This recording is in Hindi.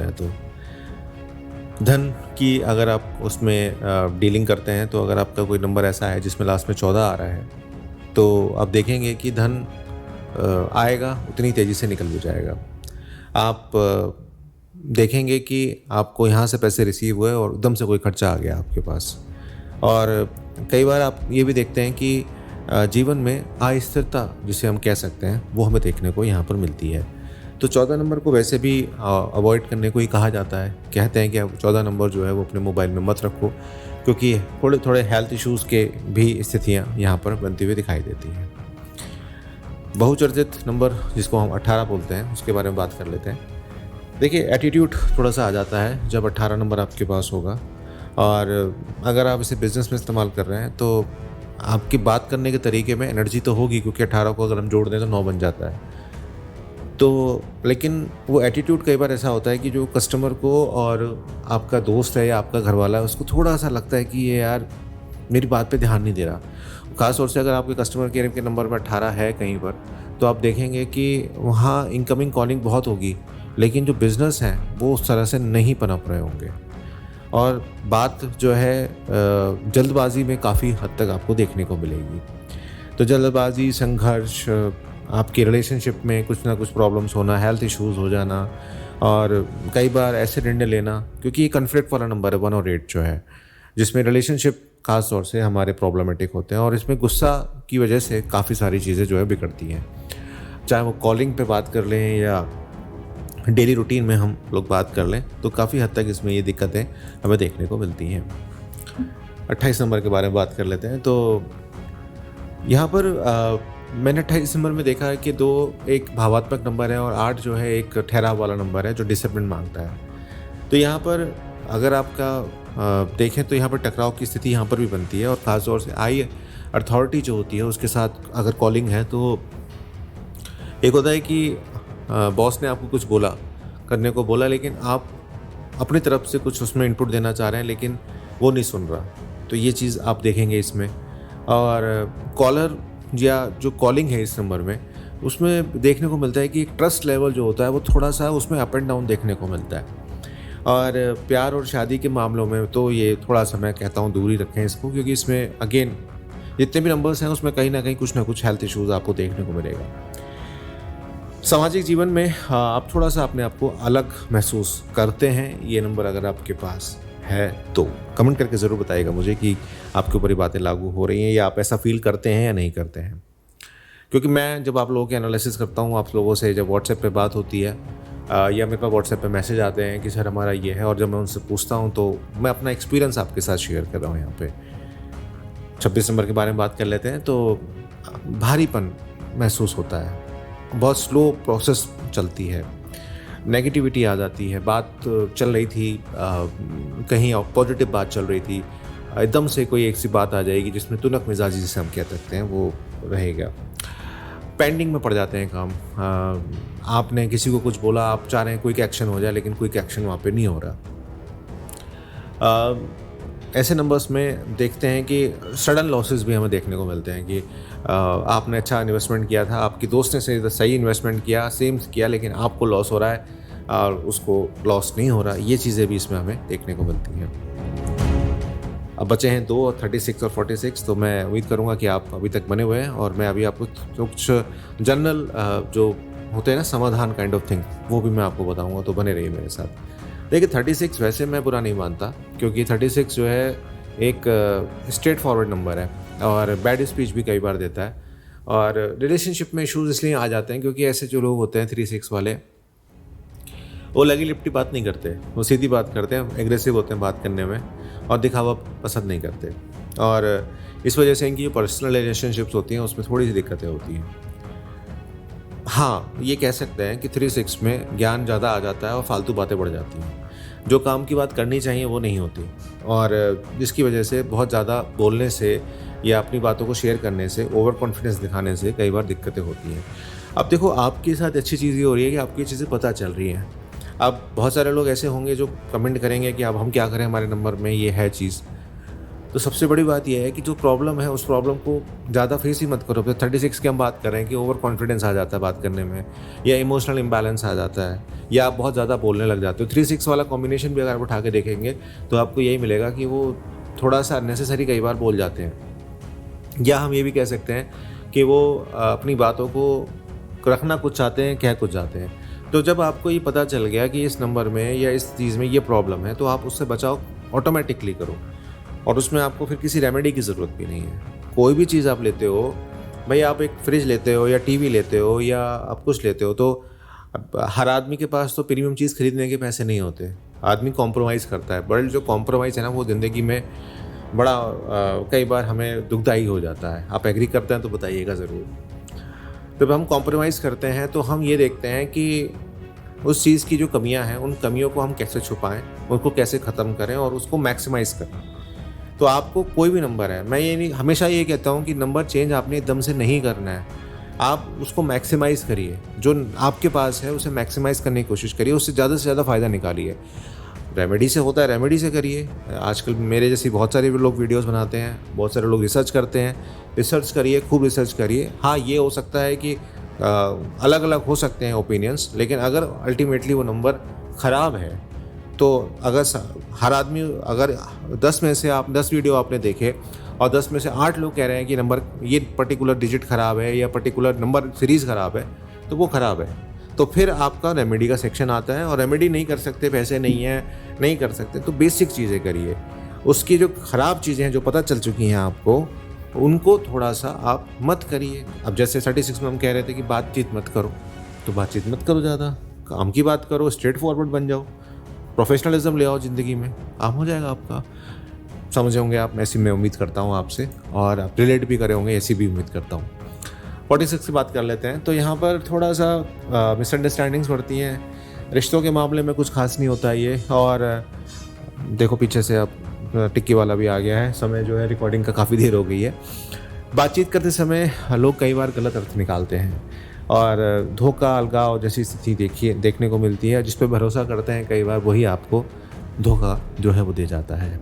है। तो धन की अगर आप उसमें डीलिंग करते हैं, तो अगर आपका कोई नंबर ऐसा है जिसमें लास्ट में 14 आ रहा है, तो आप देखेंगे कि धन आएगा, उतनी तेज़ी से निकल भी जाएगा। आप देखेंगे कि आपको यहाँ से पैसे रिसीव हुए और एकदम से कोई खर्चा आ गया आपके पास। और कई बार आप ये भी देखते हैं कि जीवन में अस्थिरता जिसे हम कह सकते हैं, वो हमें देखने को यहाँ पर मिलती है। तो 14 नंबर को वैसे भी अवॉइड करने को ही कहा जाता है। कहते हैं कि आप 14 नंबर जो है वो अपने मोबाइल में मत रखो, क्योंकि थोड़े हेल्थ इश्यूज़ के भी स्थितियाँ यहाँ पर बनती हुई दिखाई देती हैं। बहुचर्चित नंबर जिसको हम 18 बोलते हैं, उसके बारे में बात कर लेते हैं। देखिए, एटीट्यूड थोड़ा-सा आ जाता है जब 18 नंबर आपके पास होगा, और अगर आप इसे बिज़नेस में इस्तेमाल कर रहे हैं, तो आपकी बात करने के तरीके में एनर्जी तो होगी, क्योंकि 18 को अगर हम जोड़ दें तो 9 बन जाता है। तो लेकिन वो एटीट्यूड कई बार ऐसा होता है कि जो कस्टमर को और आपका दोस्त है या आपका घरवाला है, उसको थोड़ा-सा लगता है कि ये यार मेरी बात पे ध्यान नहीं दे रहा। ख़ास तौर से अगर आपके कस्टमर केयर के नंबर में 18 है कहीं पर, तो आप देखेंगे कि वहाँ इनकमिंग कॉलिंग बहुत होगी, लेकिन जो बिज़नेस है वो उस तरह से नहीं पनप रहे होंगे, और बात जो है जल्दबाज़ी में काफ़ी हद तक आपको देखने को मिलेगी। तो जल्दबाज़ी, संघर्ष, आपकी रिलेशनशिप में कुछ ना कुछ प्रॉब्लम्स होना, हेल्थ इश्यूज़ हो जाना, और कई बार ऐसे निर्णय लेना, क्योंकि ये कॉन्फ्लिक्ट वाला नंबर है 1 और 8 जो है, जिसमें रिलेशनशिप ख़ास तौर से हमारे प्रॉब्लमेटिक होते हैं, और इसमें गुस्सा की वजह से काफ़ी सारी चीज़ें जो है बिगड़ती हैं। चाहे वो कॉलिंग पे बात कर लें या डेली रूटीन में हम लोग बात कर लें, तो काफ़ी हद तक इसमें ये दिक्कतें हमें देखने को मिलती हैं। 28 नंबर के बारे में बात कर लेते हैं। तो यहाँ पर मैंने 28 नंबर में देखा है कि 2 एक भावात्मक नंबर है, और 8 जो है एक ठहराव वाला नंबर है जो डिसिप्लिन मांगता है। तो यहाँ पर अगर आपका देखें तो यहाँ पर टकराव की स्थिति यहाँ पर भी बनती है, और ख़ास तौर से आई अथॉरिटी जो होती है उसके साथ अगर कॉलिंग है, तो एक होता है कि बॉस ने आपको कुछ करने को बोला, लेकिन आप अपनी तरफ से कुछ उसमें इनपुट देना चाह रहे हैं, लेकिन वो नहीं सुन रहा। तो ये चीज़ आप देखेंगे इसमें। और कॉलर या जो कॉलिंग है इस नंबर में, उसमें देखने को मिलता है कि एक ट्रस्ट लेवल जो होता है वो थोड़ा-सा उसमें अप एंड डाउन देखने को मिलता है। और प्यार और शादी के मामलों में तो ये थोड़ा-सा मैं कहता हूँ दूर ही रखें इसको, क्योंकि इसमें अगेन जितने भी नंबर्स हैं उसमें कहीं न कहीं कुछ ना कुछ हेल्थ इश्यूज़ आपको देखने को मिलेगा। सामाजिक जीवन में आप थोड़ा-सा अपने आप को अलग महसूस करते हैं, ये नंबर अगर आपके पास है तो कमेंट करके ज़रूर बताइएगा मुझे कि आपके ऊपर ये बातें लागू हो रही हैं, या आप ऐसा फ़ील करते हैं या नहीं करते हैं। क्योंकि मैं जब आप लोगों के एनालिसिस करता हूँ, आप लोगों से जब व्हाट्सएप पे बात होती है, या मेरे पास व्हाट्सएप पे मैसेज आते हैं कि सर हमारा ये है, और जब मैं उनसे पूछता हूँ तो मैं अपना एक्सपीरियंस आपके साथ शेयर कर रहा हूँ यहाँ पे। 26 नंबर के बारे में बात कर लेते हैं। तो भारीपन महसूस होता है, बहुत स्लो प्रोसेस चलती है, नेगेटिविटी आ जाती है। बात चल रही थी, कहीं पॉजिटिव बात चल रही थी, एकदम से कोई एक सी बात आ जाएगी जिसमें तुनक मिजाजी जिसे हम कह सकते हैं वो रहेगा। पेंडिंग में पड़ जाते हैं काम। आपने किसी को कुछ बोला, आप चाह रहे हैं क्विक एक्शन हो जाए, लेकिन क्विक एक्शन वहाँ पे नहीं हो रहा। ऐसे नंबर्स में देखते हैं कि सडन लॉसेस भी हमें देखने को मिलते हैं कि आपने अच्छा इन्वेस्टमेंट किया था, आपके दोस्त ने सही इन्वेस्टमेंट किया, सेम किया, लेकिन आपको लॉस हो रहा है और उसको लॉस नहीं हो रहा। ये चीज़ें भी इसमें हमें देखने को मिलती हैं। अब बचे हैं 2, 36 और 46। तो मैं उम्मीद करूँगा कि आप अभी तक बने हुए हैं, और मैं अभी आपको कुछ जनरल जो होते हैं ना समाधान काइंड ऑफ थिंग, वो भी मैं आपको बताऊँगा, तो बने रहिए मेरे साथ। देखिए, 36 वैसे मैं बुरा नहीं मानता, क्योंकि 36 जो है एक स्ट्रेट फॉरवर्ड नंबर है, और बैड स्पीच भी कई बार देता है, और रिलेशनशिप में इश्यूज़ इसलिए आ जाते हैं क्योंकि ऐसे जो लोग होते हैं 36 वाले, वो लगी लिपटी बात नहीं करते, वो सीधी बात करते हैं, एग्रेसिव होते हैं बात करने में, और दिखावा पसंद नहीं करते, और इस वजह से इनकी जो पर्सनल रिलेशनशिप्स होती हैं उसमें थोड़ी सी दिक्कतें होती हैं। हाँ, ये कह सकते हैं कि 36 में ज्ञान ज़्यादा आ जाता है और फालतू बातें बढ़ जाती हैं। जो काम की बात करनी चाहिए वो नहीं होती, और जिसकी वजह से बहुत ज़्यादा बोलने से या अपनी बातों को शेयर करने से, ओवर कॉन्फिडेंस दिखाने से कई बार दिक्कतें होती हैं। अब देखो, आपके साथ अच्छी चीज़ ये हो रही है कि आपकी चीज़ें पता चल रही हैं। अब बहुत सारे लोग ऐसे होंगे जो कमेंट करेंगे कि अब हम क्या करें, हमारे नंबर में ये है चीज़। तो सबसे बड़ी बात ये है कि जो प्रॉब्लम है उस प्रॉब्लम को ज़्यादा फेस ही मत करो। तो 36 की हम बात कर रहे हैं कि ओवर कॉन्फिडेंस आ जाता है बात करने में, या इमोशनल इम्बैलेंस आ जाता है, या आप बहुत ज़्यादा बोलने लग जाते हो। 3-6 वाला कॉम्बिनेशन भी अगर आप उठा के देखेंगे तो आपको यही मिलेगा कि वो थोड़ा-सा अननेसेसरी कई बार बोल जाते हैं। या हम ये भी कह सकते हैं कि वो अपनी बातों को रखना कुछ चाहते हैं, कह कुछ जाते हैं। तो जब आपको ये पता चल गया कि इस नंबर में या इस चीज़ में ये प्रॉब्लम है, तो आप उससे बचाव ऑटोमेटिकली करो, और उसमें आपको फिर किसी रेमेडी की ज़रूरत भी नहीं है। कोई भी चीज़ आप लेते हो, भई आप एक फ्रिज लेते हो या टीवी लेते हो या आप कुछ लेते हो, तो अब हर आदमी के पास तो प्रीमियम चीज़ खरीदने के पैसे नहीं होते। आदमी कॉम्प्रोमाइज़ करता है, बट जो कॉम्प्रोमाइज़ है ना वो ज़िंदगी में बड़ा कई बार हमें दुखदाई हो जाता है। आप एग्री करते हैं तो बताइएगा ज़रूर। जब हम कॉम्प्रोमाइज़ करते हैं तो हम ये देखते हैं कि उस चीज़ की जो कमियां हैं, उन कमियों को हम कैसे छुपाएं, उनको कैसे ख़त्म करें और उसको मैक्सिमाइज़ करें। तो आपको कोई भी नंबर है, मैं ये नहीं, हमेशा ये कहता हूँ कि नंबर चेंज आपने एकदम से नहीं करना है। आप उसको मैक्सिमाइज़ करिए, जो आपके पास है उसे मैक्सिमाइज़ करने की कोशिश करिए, उससे ज़्यादा फ़ायदा निकालिए। रेमेडी से होता है, रेमेडी से करिए। आजकल मेरे जैसे बहुत सारे लोग वीडियोस बनाते हैं, बहुत सारे लोग रिसर्च करते हैं। रिसर्च करिए, खूब रिसर्च करिए। हाँ, ये हो सकता है कि अलग अलग हो सकते हैं ओपिनियंस, लेकिन अगर अल्टीमेटली वो नंबर ख़राब है तो अगर हर आदमी, अगर 10 में से आप 10 वीडियो आपने देखे और 10 में से 8 लोग कह रहे हैं कि नंबर ये पर्टिकुलर डिजिट ख़राब है या पर्टिकुलर नंबर सीरीज़ ख़राब है, तो वो ख़राब है। तो फिर आपका रेमेडी का सेक्शन आता है, और रेमेडी नहीं कर सकते, पैसे नहीं हैं, नहीं कर सकते, तो बेसिक चीज़ें करिए। उसकी जो ख़राब चीज़ें हैं जो पता चल चुकी हैं आपको, उनको थोड़ा-सा आप मत करिए। अब जैसे 36 में हम कह रहे थे कि बातचीत मत करो, तो बातचीत मत करो ज़्यादा, काम की बात करो, स्ट्रेट फॉरवर्ड बन जाओ, प्रोफेशनलिज्म ले आओ ज़िंदगी में, काम हो जाएगा आपका। समझे होंगे आप, ऐसी मैं उम्मीद करता हूँ आपसे, और आप रिलेट भी करे होंगे, ऐसी भी उम्मीद करता हूँ। 46 की बात कर लेते हैं। तो यहाँ पर थोड़ा-सा मिसअंडरस्टैंडिंग्स बढ़ती हैं। रिश्तों के मामले में कुछ ख़ास नहीं होता ये, और देखो पीछे से अब टिक्की वाला भी आ गया है। समय जो है रिकॉर्डिंग का काफ़ी देर हो गई है। बातचीत करते समय लोग कई बार गलत अर्थ निकालते हैं, और धोखा, अलगाव जैसी स्थिति देखने को मिलती है। जिस पे भरोसा करते हैं कई बार वही आपको धोखा जो है वो दे जाता है।